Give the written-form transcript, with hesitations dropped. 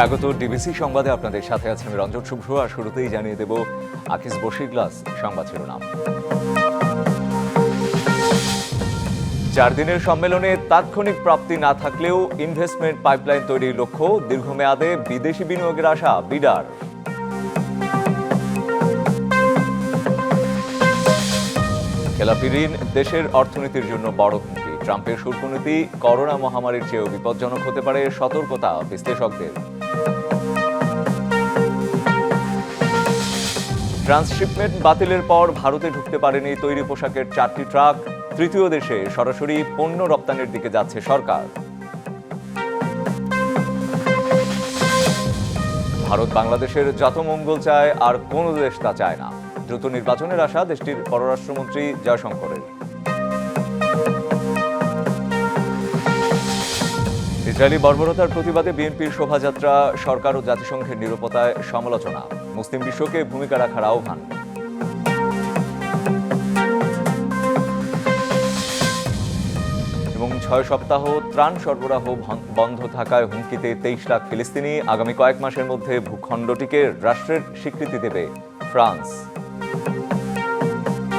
স্বাগত ডিবিসি সংবাদে আপনাদের সাথে আছেন আমি রঞ্জন শুভ্র। আর শুরুতেই জানিয়ে দেব আকিস বশির গ্লাস সংবাদ শিরোনাম। 4 দিনের সম্মেলনে তাৎক্ষণিক প্রাপ্তি না থাকলেও ইনভেস্টমেন্ট পাইপলাইন তৈরির লক্ষ্য, দীর্ঘমেয়াদে বিদেশি বিনিয়োগের আশা বিডার। খেলাপি ঋণ দেশের অর্থনীতির জন্য বড় হুমকি, ট্রাম্পের শুল্কনীতি করোনা মহামারীর চেয়েও বিপজ্জনক হতে পারে, সতর্কতা বিশ্লেষকদের। ট্রান্সশিপমেন্ট বাতিলের পর ভারতে ঢুকতে পারেনি তৈরি পোশাকের 4টি ট্রাক, তৃতীয় দেশে সরাসরি পণ্য রপ্তানির দিকে যাচ্ছে সরকার। ভারত বাংলাদেশের যত মঙ্গল চায় আর কোন দেশ তা চায় না, দ্রুত নির্বাচনের আশা দেশটির পররাষ্ট্রমন্ত্রী জয়শঙ্করের। ইসরায়েলি বর্বরতার প্রতিবাদে বিএনপির শোভাযাত্রা, সরকার ও জাতিসংঘের নিরাপত্তায় সমালোচনা, মুসলিম বিশ্বকে ভূমিকা রাখার আহ্বান। এবং 6 সপ্তাহ ত্রাণ সরবরাহ বন্ধ থাকায় হুমকিতে 23 লাখ ফিলিস্তিনি, আগামী কয়েক মাসের মধ্যে ভূখণ্ডটিকে রাষ্ট্রের স্বীকৃতি দেবে ফ্রান্স।